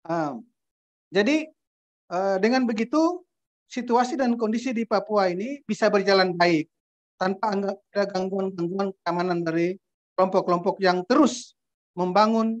Ah, jadi dengan begitu situasi dan kondisi di Papua ini bisa berjalan baik tanpa ada gangguan-gangguan keamanan dari kelompok-kelompok yang terus membangun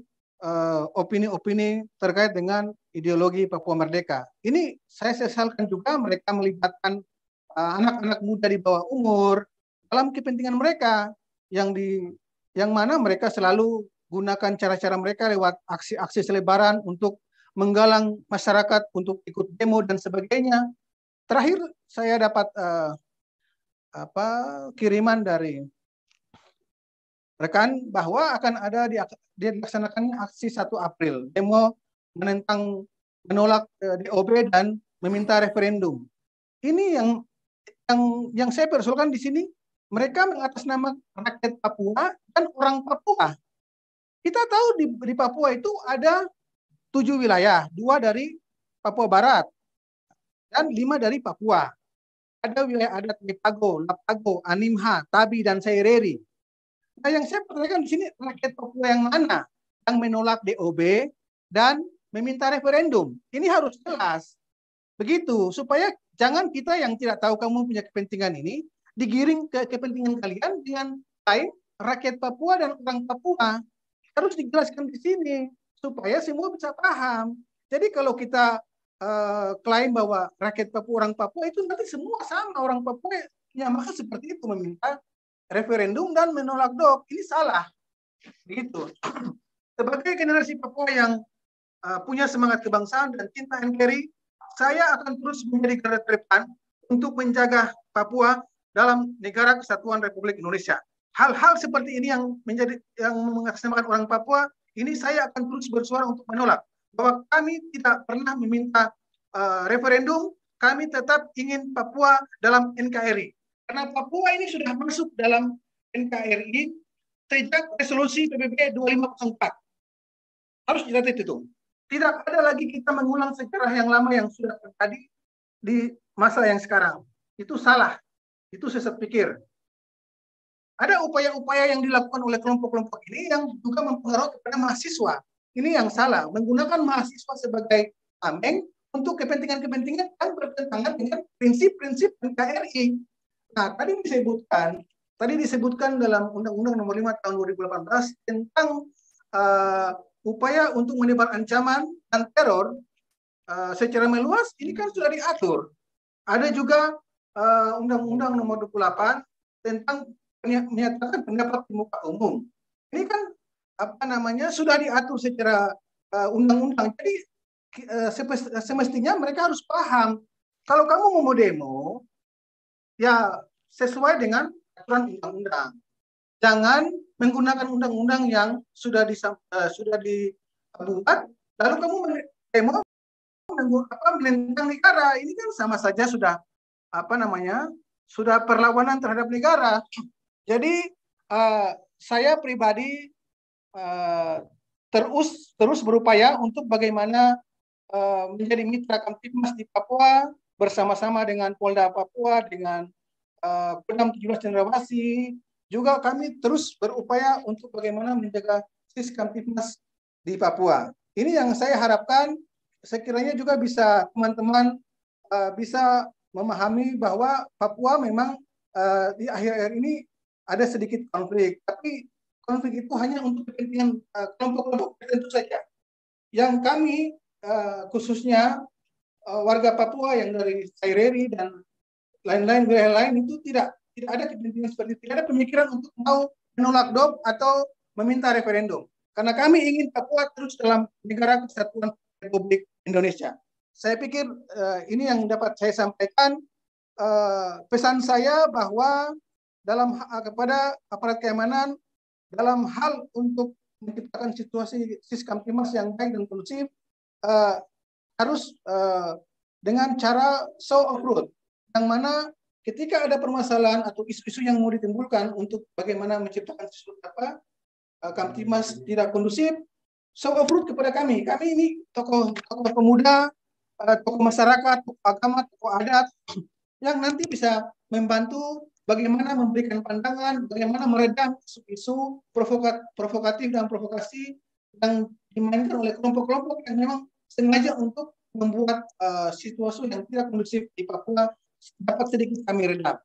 opini-opini terkait dengan ideologi Papua Merdeka. Ini saya sesalkan juga mereka melibatkan anak-anak muda di bawah umur dalam kepentingan mereka yang mana mereka selalu gunakan cara-cara mereka lewat aksi-aksi selebaran untuk menggalang masyarakat untuk ikut demo dan sebagainya. Terakhir saya dapat kiriman dari rekan bahwa akan ada dilaksanakan aksi 1 April demo menolak DOB dan meminta referendum. Ini yang saya persoalkan di sini, mereka mengatasnamakan rakyat Papua dan orang Papua. Kita tahu di Papua itu ada 7 wilayah, 2 dari Papua Barat dan 5 dari Papua. Ada wilayah adat Lepago, Lapago, Animha, Tabi, dan Saireri. Nah, yang saya pertanyakan di sini, rakyat Papua yang mana yang menolak DOB dan meminta referendum? Ini harus jelas. Begitu, supaya jangan kita yang tidak tahu kamu punya kepentingan ini, digiring ke kepentingan kalian dengan lain rakyat Papua dan orang Papua. Harus dijelaskan di sini, supaya semua bisa paham. Jadi kalau kita klaim bahwa rakyat Papua, orang Papua, itu nanti semua sama, orang Papua ya maka seperti itu meminta referendum dan menolak DOB. Ini salah. Gitu. Sebagai generasi Papua yang punya semangat kebangsaan dan cinta NKRI, saya akan terus menjadi garda terdepan untuk menjaga Papua dalam negara kesatuan Republik Indonesia. Hal-hal seperti ini yang mengatasnamakan orang Papua, ini saya akan terus bersuara untuk menolak. Bahwa kami tidak pernah meminta referendum, kami tetap ingin Papua dalam NKRI. Karena Papua ini sudah masuk dalam NKRI sejak resolusi PBB 2504. Harus dicatat itu. Tidak ada lagi kita mengulang sejarah yang lama yang sudah terjadi di masa yang sekarang. Itu salah. Itu sesat pikir. Ada upaya-upaya yang dilakukan oleh kelompok-kelompok ini yang juga mempengaruhi kepada mahasiswa. Ini yang salah. Menggunakan mahasiswa sebagai tameng untuk kepentingan-kepentingan yang bertentangan dengan prinsip-prinsip NKRI. Nah, tadi disebutkan dalam Undang-Undang Nomor 5 Tahun 2018 tentang upaya untuk menebar ancaman dan teror secara meluas. Ini kan sudah diatur. Ada juga Undang-Undang Nomor 28 tentang menyatakan pendapat di muka umum. Ini kan sudah diatur secara undang-undang. Jadi semestinya mereka harus paham. Kalau kamu mau demo, ya sesuai dengan aturan undang-undang. Jangan menggunakan undang-undang yang sudah dibuat, lalu kamu demo menentang negara. Ini kan sama saja sudah sudah perlawanan terhadap negara. Jadi saya pribadi terus berupaya untuk bagaimana menjadi mitra Kamtibmas di Papua bersama-sama dengan Polda Papua, dengan Kodam 17 Cendrawasih. Juga kami terus berupaya untuk bagaimana menjaga SIS Kamtibmas di Papua. Ini yang saya harapkan sekiranya juga bisa teman-teman bisa memahami bahwa Papua memang di akhir-akhir ini ada sedikit konflik, tapi konflik itu hanya untuk kepentingan kelompok-kelompok tertentu saja. Yang kami khususnya warga Papua yang dari Saireri dan lain-lain wilayah lain itu tidak ada kepentingan seperti itu, tidak ada pemikiran untuk mau menolak DOB atau meminta referendum. Karena kami ingin Papua terus dalam negara kesatuan Republik Indonesia. Saya pikir ini yang dapat saya sampaikan. Pesan saya bahwa kepada aparat keamanan dalam hal untuk menciptakan situasi SIS Kamtibmas yang baik dan kondusif harus dengan cara show of road, yang mana ketika ada permasalahan atau isu-isu yang mau ditimbulkan untuk bagaimana menciptakan Kamtibmas tidak kondusif, show of road kepada kami. Kami ini tokoh pemuda, tokoh masyarakat, tokoh agama, tokoh adat yang nanti bisa membantu bagaimana memberikan pandangan, bagaimana meredam isu-isu provokatif dan provokasi yang dimainkan oleh kelompok-kelompok yang memang sengaja untuk membuat situasi yang tidak kondusif di Papua dapat sedikit kami redam.